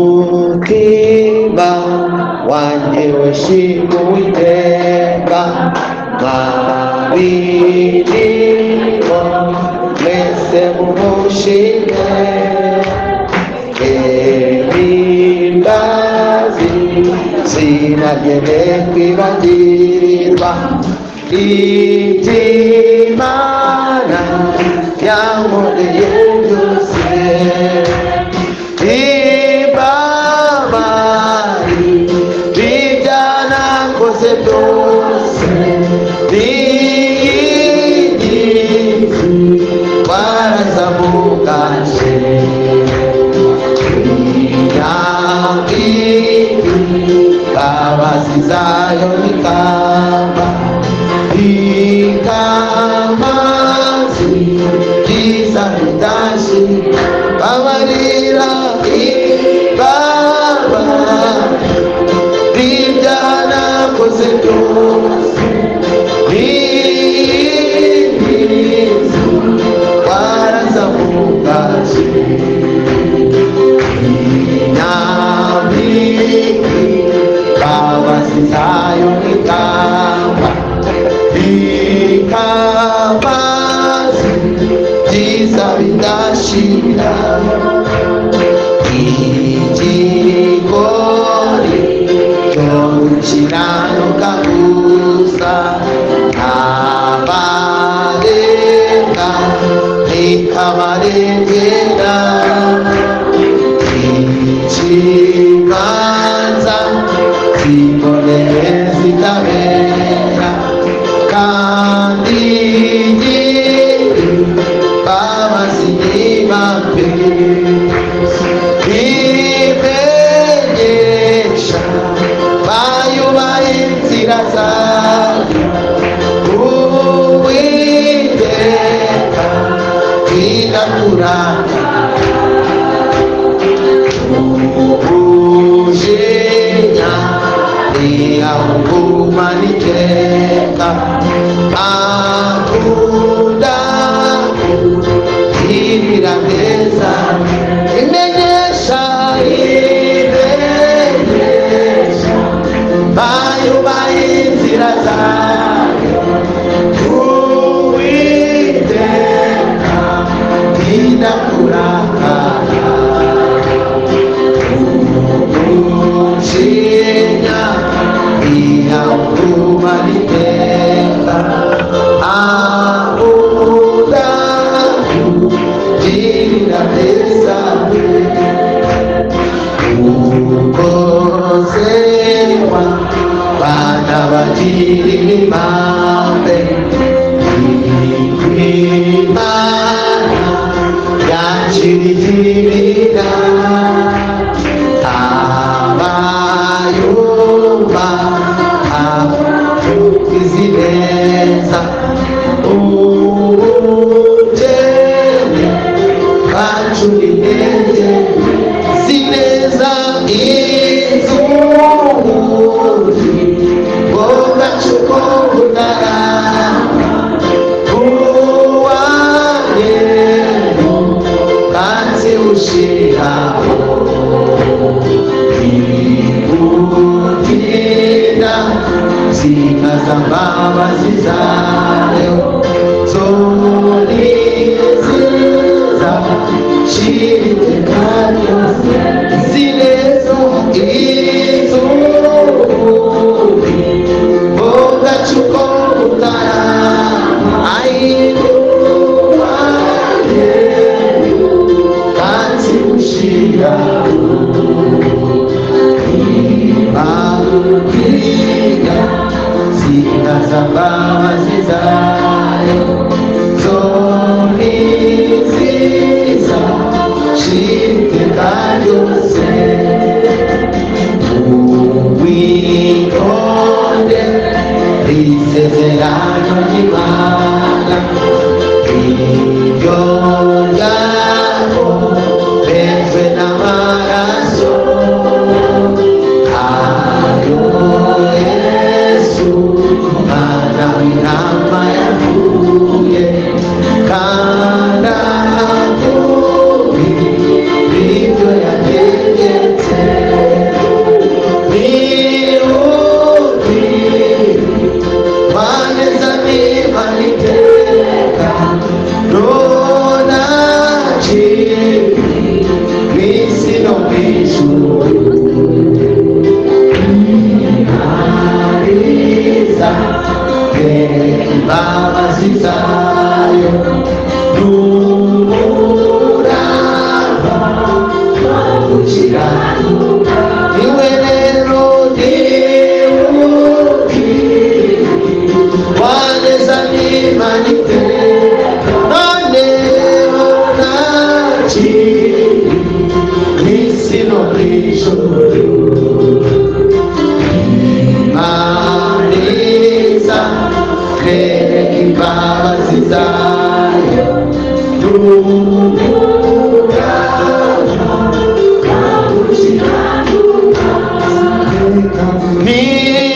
Mutima wanjye wishima Uwiteka, mwabirimo mwese mumushime, imbazi sinagene kwibagirwa, iby'Imana yankoreye byose, ibabari byanakoze byose, n'iy'ingizi twarazamugaje, imbabazi zayo nikamba, ikamazi byiza bidashira, babarira ibaba byanakoze byose, n'iy'ingizi twarazamugaje, imbabazi zayo nikamba, ikamazi byiza bidashira, igikori cyo gukiranuka gusa, ntabarenga ntikabarengera, ikibanza ziboneye zitabera, kandi imbabazi nibambe, imenyesha bayubaha inzira zayo, Uwiteka inakuranga, umujinya ntiyawugumana iteka, akunda kugirira neza, imenyesha bayubaha inzira zayo, Uwiteka inakuranga, umujinya ntiyawugumana iteka, akunda kugirira neza, ukozerwa bana bagirira impambe, Imana yakirigirira abayumva avugizi neza, ubukene bacura intege, zineza inzuzi ngo gacuko budara, uwanyemo kandi ushiraho, ikugirira zikaza mbabazi zayo, zoni nziza shiteka ryose, zinezo izubi bogacuko budara, ayiruwanye kandi ushiraho, ibabwira zikaza mbabazi zayo, zoni nziza shiteka ryose, uwitonde isezerano ry'Imana, iryo ryago benzwe n'amaraso, ayo Yesu mwana w'intama isi no mu ijuru imariza imbabazi zayo n'umurava gukiranuka niwe rero niwuki waneza n'imanite noneho ntakiri n'isi no mu ijuru imariza kereka imbabazi zayo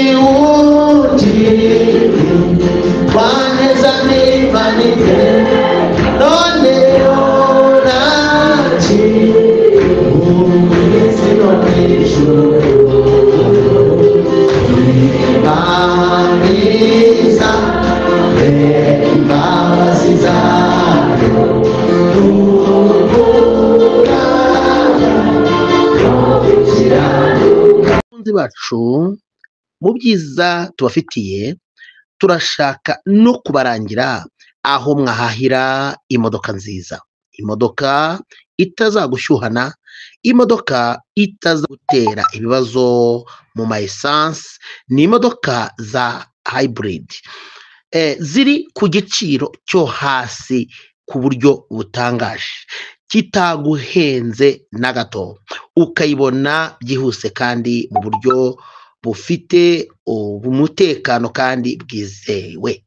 niwuti waneza n'imanite noneho ntakiri n'isi no mu ijuru imariza kereka imbabazi zayo abakunzi bacu mu byiza tubafitiye turashaka no kubarangira aho mwahahira imodoka nziza, imodoka itazagushyuhana, imodoka itazagutera ibibazo mu ma essence, ni imodoka za hybrid ziri ku giciro cyo hasi ku buryo butangaje kitaguhenze na gato, ukayibona byihuse kandi mu buryo bufite umutekano kandi bwizewe.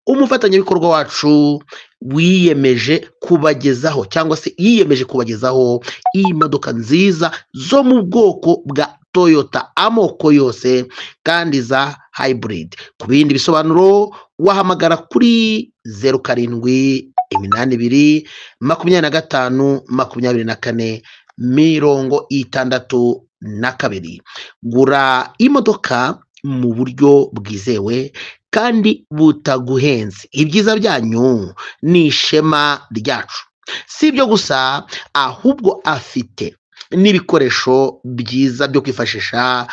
Umufatanyabikorwa wacu wiyemeje kubagezaho cyangwa se yiyemeje kubagezaho iyi modoka nziza zo mu bwoko bwa Toyota amoko yose kandi za hybrid. Ku bindi bisobanuro wahamagara kuri 0782252462. Gura imodoka mu buryo bwizewe kandi butaguhenze. Ibyiza byanyu ni ishema ryacu. Si ibyo gusa ahubwo afite n'ibikoresho byiza byo kwifashisha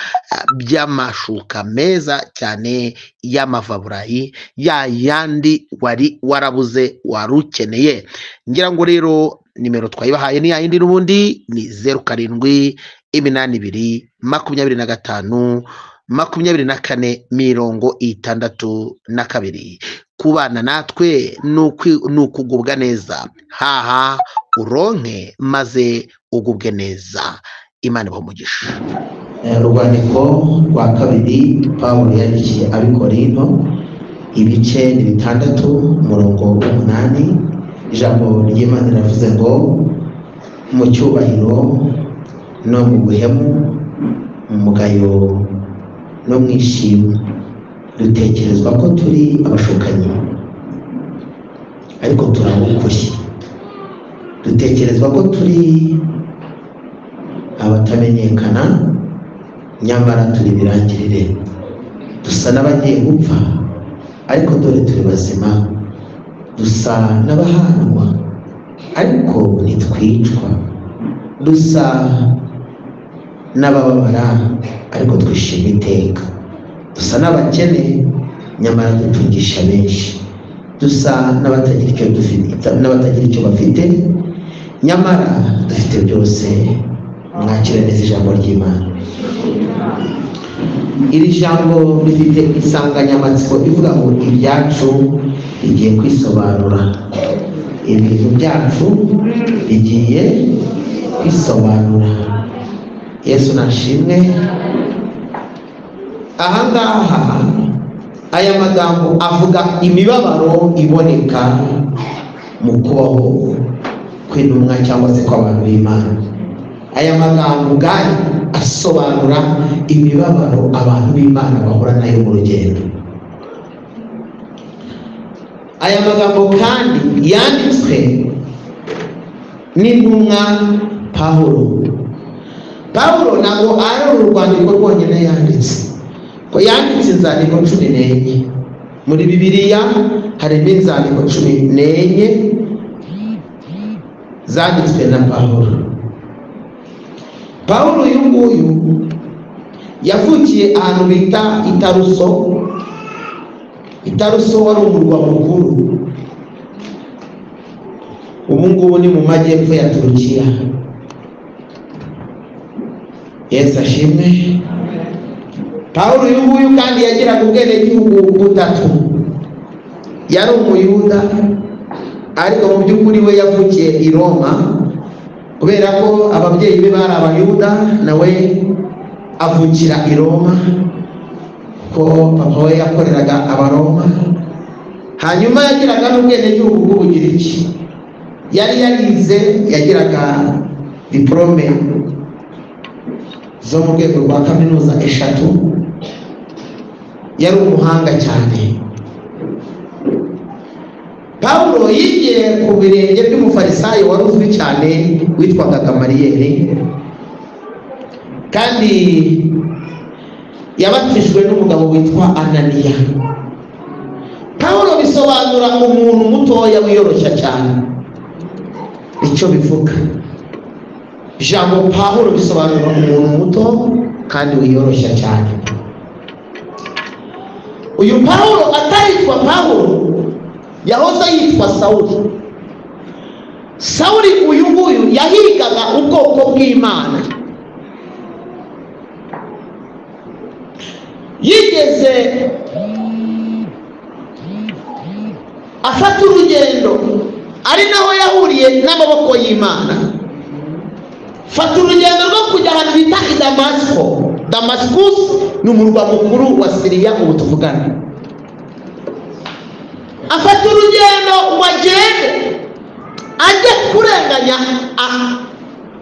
by'amashuka meza cyane y'amavaburayi ya yandi wari warabuze warukeneye. Ngira ngo rero nimero twayibahaye ni yindi n'ubundi ni 0782252462. Kubana natwe nukugubwa neza, haha uronke maze ugubwe neza. Imana ibamugisha. Urwandiko rwa kabiri Pawulo yandikiye abikorinto ibice 6 umurongo w'8. Ijambo ry'Imana riravuze ngo mu cyubahiro no mu buhemu, mu mugayo no mu ishimwe dutekerezwa ko turi abashukanyi ariko turabukuri, dutekerezwa ko turi abatamenyekana nyamara turi birangirire, dusa n'abagiye gupfa ariko dore turi bazima, dusa n'abahanwa ariko ntitwicwa, dusa n'abababara ariko twishima iteka, dusa n'abakene nyamara dutungisha benshi, dusa n'abatagira icyo bafite nyamara dufite byose. Mwakire neza ijambo ry'Imana. Iri jambo rifite insanganyamatsiko ivuga ngo ibyacu bigiye kwisobanura, ibintu byacu bigiye kwisobanura. Yesu nashimwe. Ahangaha aya magambo avuga imibabaro iboneka mu kubaho kw'intumwa cyangwa se kw'abantu b'Imana. Aya magambo ubwayo asobanura imibabaro abantu b'Imana bahura nayo mu rugendo. Aya magambo kandi yanditswe n'intumwa Pawulo. Pawulo ntabwo ari urwandiko rwonyine yanditse, ko yanditse inzandiko 14. Muri Bibiliya harimo inzandiko 14 zanditswe na Pawulo. Pawulo uyu nguyu yavukiye ahantu bita Itaruso wari umurwa mukuru, ubu ngubu ni mu majyepfo ya Turukiya. Yesu ashimwe. Pawulo uyu nguyu kandi yagiraga ubwenegihugu butatu. Yari umuyuda, ariko mu by'ukuri we yavukiye i Roma, kubera ko ababyeyi be bari abayuda, nawe avukira i Roma ko papa we yakoreraga abaroma. Hanyuma yagiraga n'ubwenegihugu bw'Ubugiriki. Yari yarize, yagiraga diplome zo mu rwego rwa kaminuza 3. Yari umuhanga cyane. Pawulo yigiye ku birenge by'umufarisayo wari uzwi cyane witwaga Gamaliyeli, kandi yabatijwe n'umugabo witwa Ananiya. Pawulo bisobanura umuntu mutoya wiyoroshya cyane. Icyo bivuga, ijambo Pawulo bisobanura umuntu muto kandi wiyoroshya cyane. Uyu Pawulo ataritwa Pawulo, yahoze yitwa Sawuli. Sawuli uyu nguyu yahigaga ubwoko bw'Imana. Yigeze afata urugendo, ari naho yahuriye n'amaboko y'Imana. Fata urugendo rwo kujya ahantu bita i Damasiko. Damascus ni umurwa mukuru wa Siriya ubu tuvugana. Afata urugendo ngo agende ajye kurenganya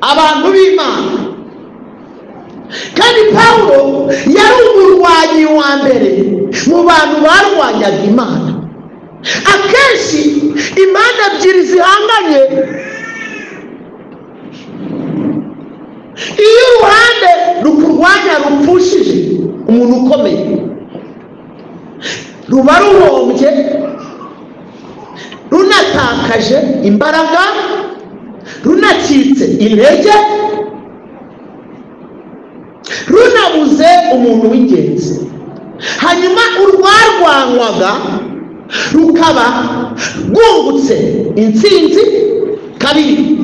abantu b'Imana. Kandi Pawulo yari umurwanyi wa mbere mu bantu barwanyaga Imana. Akenshi imana ebyiri zihanganye, iyo uruhande rukurwanya rupfushije umuntu ukomeye, ruba ruhombye, runatakaje imbaraga, runacitse intege, runabuze umuntu w'ingenzi. Hanyuma urwarwanywaga rukaba rwungutse intsinzi kabiri,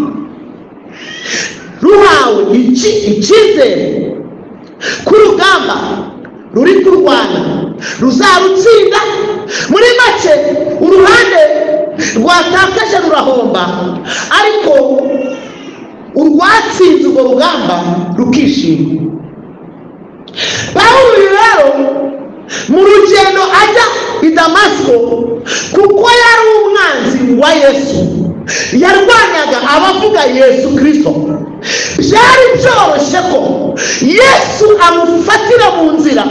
ruhawe icyizere ku rugamba ruri kurwana ruzarutsinda. Muri make uruhande rwatakaje rurahomba, ariko urwatsinze urwo rugamba rukishima. Pawulo rero mu rugendo ajya i Damasiko, kuko yari umwanzi wa Yesu, yarwanyaga abavuga Yesu Kristo, byari byoroshye ko Yesu amufatira mu nzira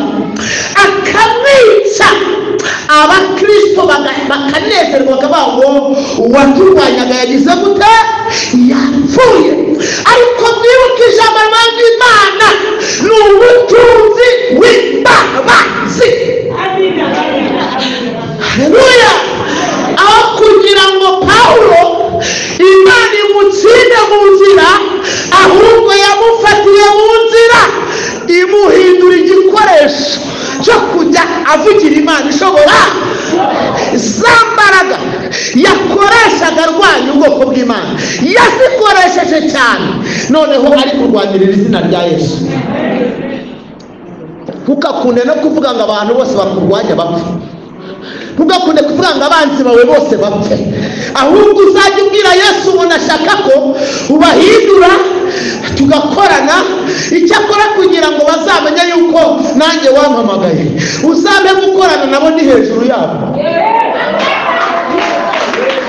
akamwica, abakristo bakanezerwa bakavuga ngo uwaturwanyaga yagize gute, yapfuye. Ariko mwibuke ijambo ry'Imana ni ubutunzi w'imbabazi. Haleluya. Aho kugira ngo Pawulo Imana imutsinde mu nzira, ahubwo yamufatiye mu nzira imuhindura igikoresho cyo kujya avugira Imana ishobora. Za mbaraga yakoreshaga arwanya ubwoko bw'Imana yazikoresheje cyane, noneho ari kurwanirira izina rya Yesu. Ntugakunde no kuvuga ngo abantu bose bakurwanya bapfe. Ntugakunde kuvuga ngo abanzi bawe bose bapfe, ahubwo uzajya ubwira Yesu ubona ashaka ko ubahindura tugakorana. Icyakora kugira ngo bazamenye yuko nanjye wampamagaye, uzabe gukorana nabo ni hejuru yabo.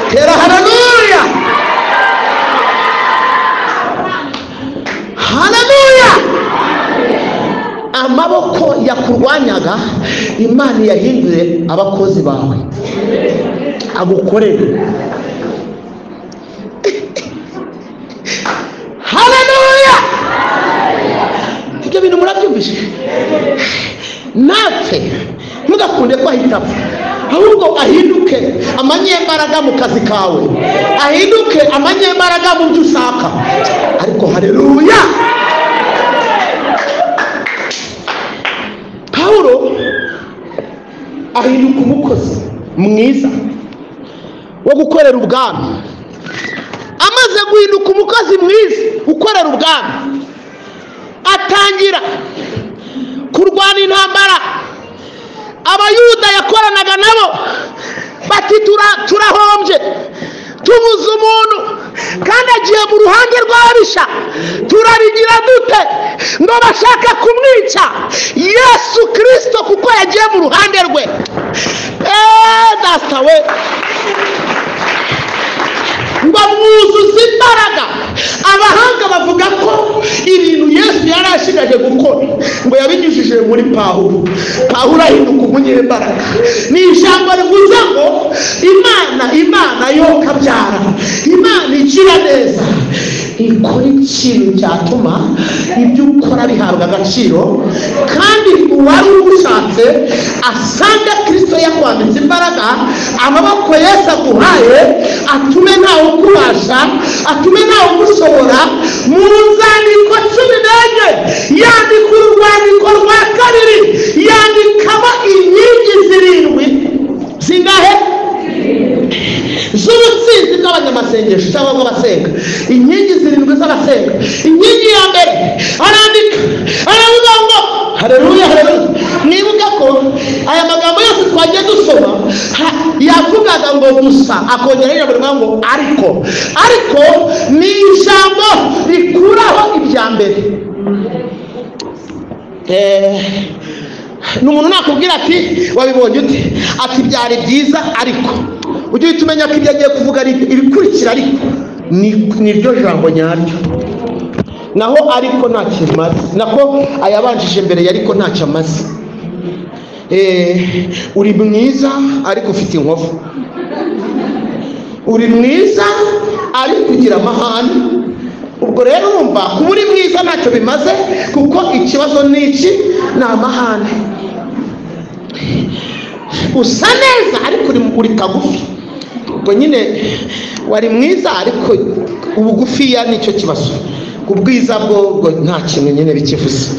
Tera haleluya, haleluya. Amaboko yakurwanyaga Imana yahinduye abakozi bawe agukorera. Haleluya. Ibyo bintu murabyumvise? Natwe ntugakunde ko ahita apfa, ahubwo ahinduke amanyembaraga mu kazi kawe, ahinduke amanyembaraga mu byo ushaka. Ariko haleluya, ahinduka umukozi mwiza wo gukorera ubwami. Amaze guhinduka umukozi mwiza ukorera ubwami, atangira kurwana intambara. Abayuda yakoranaga nabo bati turahombye, tubuze umuntu kandi agiye mu ruhande rw'ababisha, turabigira dute ngo bashaka kumwica Yesu Kristo kuko yagiye mu ruhande rwe. Data we, ngo mwuzuze imbaraga. Abahanga bavuga ko ibintu Yesu yari ashigaje gukora ngo yabinyujije muri Pawulo. Pawulo ahinduka umunyembaraga. Ni ijambo rivuze ngo Imana yo kabyara, Imana igira neza, ikora ikintu cyatuma ibyo ukora bihabwa agaciro, kandi uwari ugushatse asanga Kristo yakwambitse imbaraga. Amaboko Yesu aguhaye atume ntawe ukubasha, atume ntawe ugushobora. Mu nzandiko 14 yandika urwandiko rwa kabiri, yandikamo inkingi 7 zingahe z'ubutsinzi bw'abanyamasengesho cyangwa bw'abasenga. Inkingi 7 z'abasenga. Inkingi ya mbere arandika, aravuga ngo haleluya haleluya. Nibuka ko aya magambo yose twagiye dusoma yavugaga ngo gusa, akongera ijambo ngo ariko ni ijambo rikuraho ibya mbere. N'umuntu nakubwira ati wabibonye ute, ati byari byiza, ariko ujye uhita umenya ko ibyo agiye kuvuga ari ibikurikira, ariko ni ryo jambo nyaryo. Naho ariko nta kintu maze, nako ayabanjije mbere yariko ntacyo amaze. Uri mwiza ariko ufite inkovu, uri mwiza ariko ugira amahane. Ubwo rero urumva kuba uri mwiza ntacyo bimaze, kuko ikibazo ni iki? Ni amahane. Usa neza ariko uri kagufi. Ubwo nyine wari mwiza ariko ubugufiya nicyo kibazo. Ubwiza bwo nta kintu nyine bikivuze.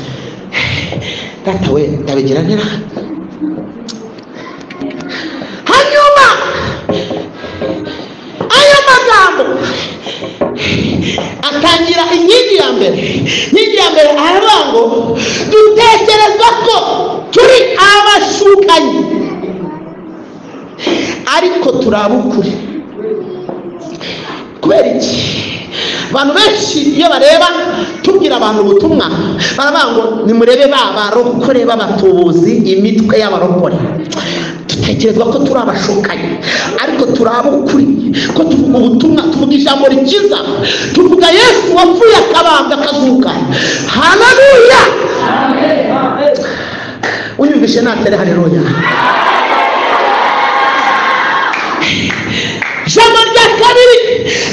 Data we, ndabigira ntera. Hanyuma aya magambo atangira inkingi ya mbere. Inkingi ya mbere aravuga ngo dutekereza ko turi abashukanyi ariko turabukuri. Kubera iki? Abantu benshi iyo bareba tubwira abantu ubutumwa baravuga ngo nimurebe barokore b'abatubuzi, imitwe y'abarokore. Dutekerezwa ko turi abashukanyi ariko turabukuri, ko tuvuga ubutumwa, tuvuga ijambo rikiza, tuvuga Yesu wapfuye akabambwa akazuka. Haleluya, unyumvishe natere haleluya. Jambo rya kabiri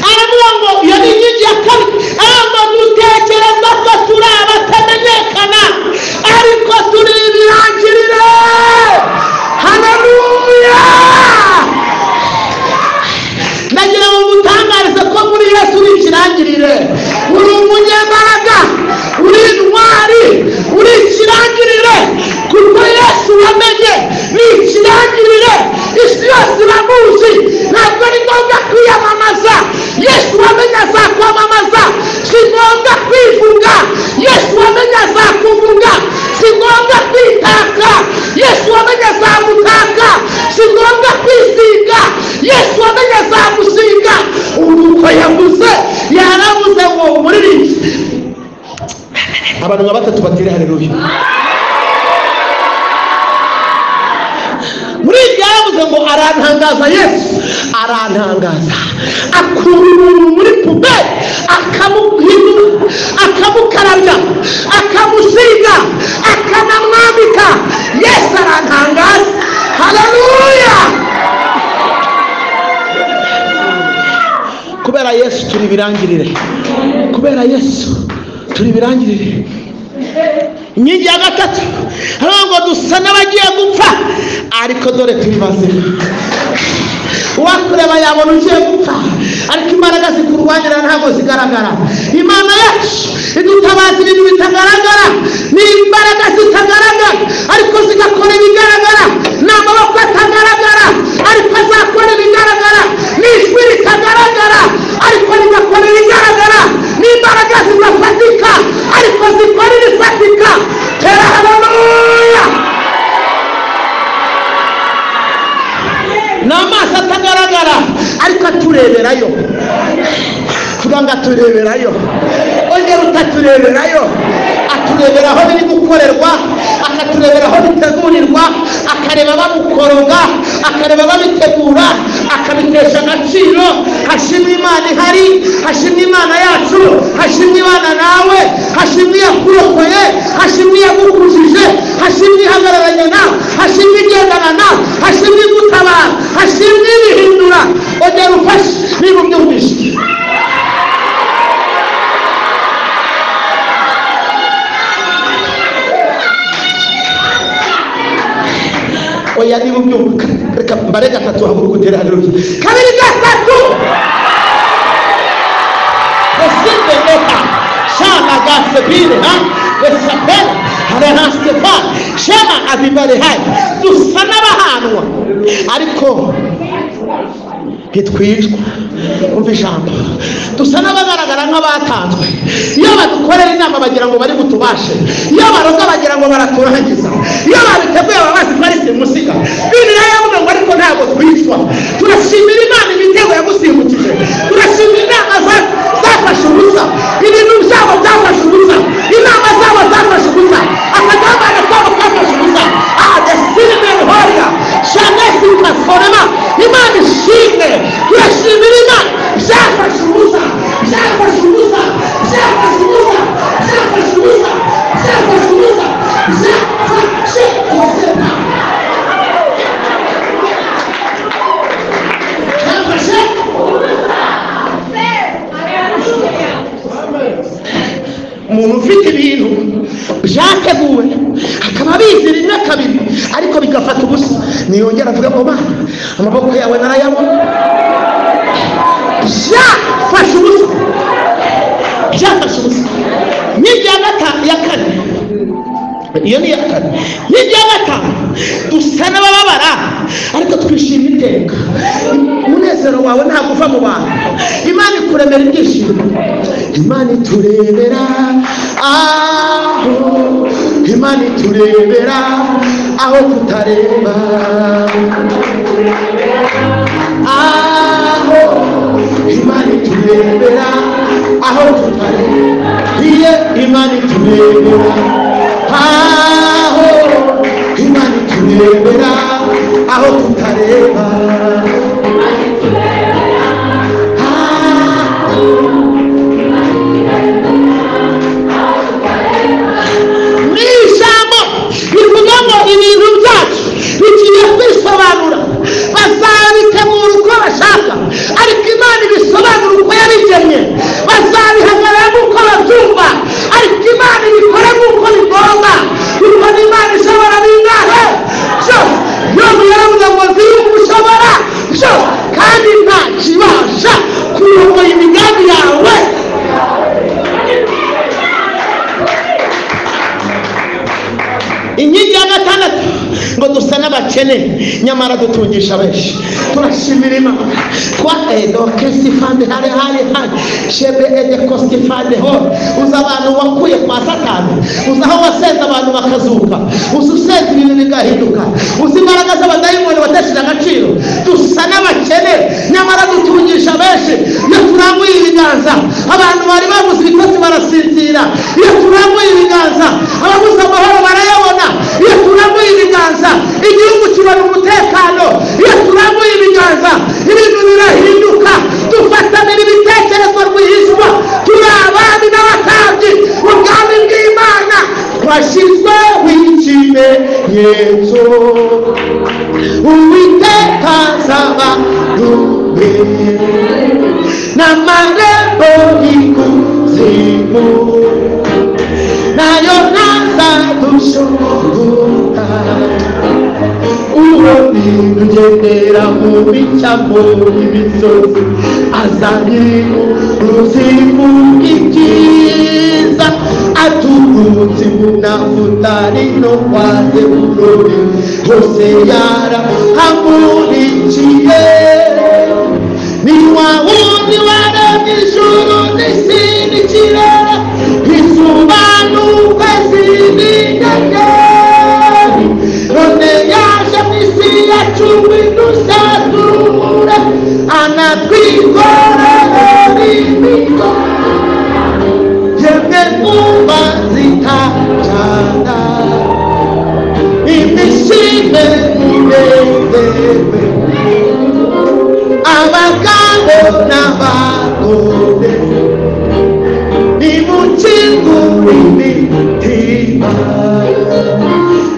aravuga ngo iyo ni inkingi ya kabiri, aravuga dutekereza ko turi abatamenyekana ariko turi ibirangirire. Haleluya, nagira ngo mutangarize ko muri Yesu uri ikirangirire, uri umunyembaraga, uri intwari, uri ikirangirire, kuko Yesu wamenye ni ikirangirire. Isi yose iramuzi, ntabwo ari ngombwa kwiyamamaza. Yesu wamenye azakwamamaza, si ngombwa kwivuga. Yesu wamenye azakuvuga, si ngombwa kwitaka. Yesu wamenye azagutaka, si ngombwa kwisiga. Yesu wamenye azagusiga. Uko yavuze yaravuze ngo umuririmbyi. Abantu nka batatu batire haleluya. Muri ibyo yaravuze ngo arantangaza. Yesu arantangaza, akura umuntu muri puberi akamuhindura, akamukarabya, akamusiga, akanamwambika. Yesu arantangaza. Haleluya. Kubera Yesu turi birangirire, kubera Yesu turi birangirire. Inkingi ya gatatu haravuga ngo dusa n'abagiye gupfa ariko dore turi bazima. Uwakureba yabona ugiye gupfa ariko imbaraga zikurwanira ntabwo zigaragara. Imana yacu idutabaza ibintu bitagaragara, ni imbaraga zitagaragara ariko zigakora ibigaragara. Ni amaboko imbaraga zidafatika ariko zikora ibifatika. Tera haleluya. N'amaso atagaragara ariko atureberayo. Vuga ngo atureberayo. Ongera utatureberayo. Aturebera aho biri gukorerwa, akaturebera aho bitegurirwa, akareba babukoroga, akareba babitegura, akabitesha agaciro. Hashimwe Imana ihari, hashimwe Imana yacu, hashimwe Imana nawe, hashimwe yakurokoye, hashimwe yagukujije, hashimwe ihagararanye nawe, hashimwe igendana nawe, hashimwe gutabara, hashimwe ibihindura. Ongera ufashe niba ubyumvise. Oya niba ubyumva, reka mbare gatatu haguruka utere haleluya. Kabiri gatatu. Resinde eka shama gasebire esapel harehastepa shema abibare hai dusa n'abahanwa ariko ntitwicwa. Umva ijambo, dusa n'abagaragara nk'abatanzwe. Iyo badukorera inama bagira ngo bari butubashe, iyo baroga bagira ngo baraturangiza, iyo babiteguye ababazi bari simusiga. Bibiliya yavuga ngo ariko ntabwo twicwa. Turashimira Imana imitego yagusimbukije, turashimira inama zafashe ubusa, ibintu byabo byafashe ubusa, inama zabo zafashe ubusa, akagambane kabo kafashe ubusa. Desilmen horia shanesi kasorema. Imana ishimwe. Turashimira Imana byafashe ubusa, byafashe ubusa, byafashe ubusa, byafashe ubusa, byafashe ubusa, byafashe ubusa. Umuntu ufite ibintu byateguwe akaba abizi rimwe kabiri ariko bigafata ubusa, niyongera avuga ngo Mana amaboko yawe narayabona. Byafashe ubusa, byafashe ubusa. N'ibya gatanu ya kane, iyo ni iya kane. N'ibya gatanu dusa n'abababara ariko twishima iteka. Umunezero wawe ntabwo uva mu bantu. Imana ikuremera ibyishimo. Imana iturebera aho, Imana iturebera aho tutareba, aho Imana iturebera aho tutareba. Imana iturebera aho, Imana iturebera aho tutareba. Ibintu byacu bigiye kwisobanura, bazabitegura uko bashaka ariko Imana ibisobanura uko yabigennye. Bazabihagarara nk'uko babyumva ariko Imana ibikora nk'uko bigomba. Kuko Imana ishobora bingahe byose. Yobu yaravuga ngo ziyumva ushobora byose kandi nta kibasha kuyoboye imigambi yawe. Inkingi ya gatandatu ngo dusa n'abakene nyamara dutungisha benshi. Turashimira Imana kwa edokesifande hari shebe edekostifande ho. Uza abantu wakuye kwa Satani, uza aho wasenze abantu bakazuka, uza usenze ibintu bigahinduka, uza imbaraga z'abadayimoni batesheje agaciro. Dusa n'abakene nyamara dutungisha benshi. Iyo turambuye ibiganza abantu bari babuze ibitotsi barasinzira. Iyo turambuye ibiganza ababuze amahoro barayabona. Iyo turambuye ibiganza igihugu kibona umutekano. Iyo turambuye ibiganza ibintu birahinduka. Dufatanira ibitekerezo rwihishwa. Turi abami n'abatambyi mu bwami bw'Imana. Twashyizweho ikimenyetso, Uwiteka azabarumbe n'amarembo y'ikuzimu nayo ntazadushobora. Uwo ugendera mu bicamo y'imisozi azanira uruzimu ibyiza. Aturutse munafutari no kwa Zebuloni hose yarahamurikiye. Ni wa wundi waremye ijuru n'isi n'ikirere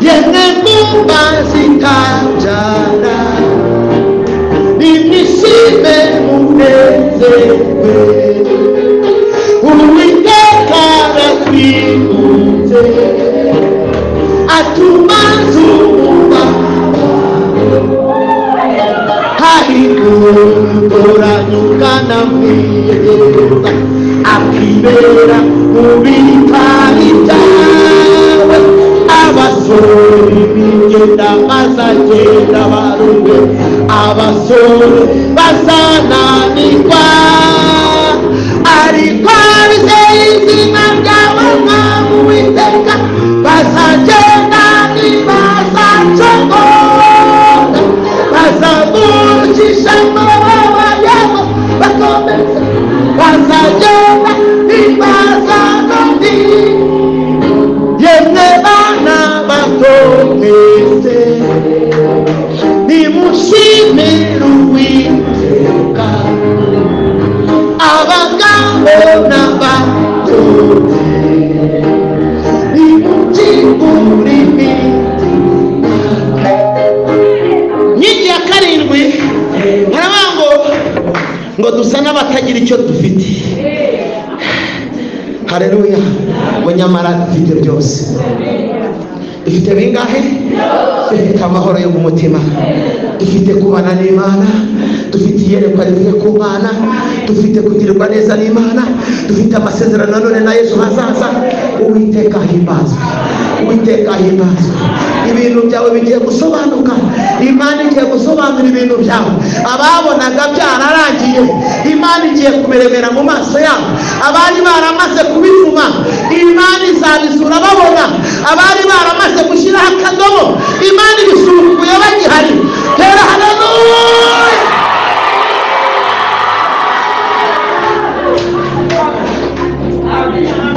yemwe mwumva zitanjana nimwishime munezerwe Uwiteka aratwigunze atuma zuba hahiguranyukana mwiza akibera mu bitari byawe abasore b'imyenda bazagenda baruwe abasore bazananirwa ariko bizeye izina ryawe mwami Uwiteka bazagenda ntibazacogora bazamukisha amababa yabo bakomeza bazagenda ntibazananirwa yemwe bana bato mwese nimushimire Uwiteka abagabo n'abatore nimukingure imitima. Nyingi ya karindwi haravuga ngo dusa n'abatagira icyo dufite. Haleluya. Ngo nyamara dufite byose. Dufite bingahe? Dufite amahoro yo mu mutima, dufite kubana n'Imana, dufite iyerekwa rivuye ku Mana, dufite kugirirwa neza n'Imana, dufite amasezerano none na Yesu hazaza. Uwiteka himbazwe, Uwiteka himbazwe. Ibintu byawe bigiye gusobanuka, Imana igiye gusobanura ibintu byawe. Ababonaga byararangiye, Imana igiye kumeremera mu maso yabo. Abari baramaze kubivuma, Imana izabisura babona. Abari baramaze gushyiraho akadomo, Imana ibisukuye bagihari. Tera haleluya.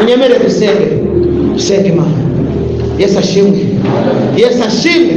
Unyemere dusenge Imana. Yesu ashimwe, Yesu ashimwe.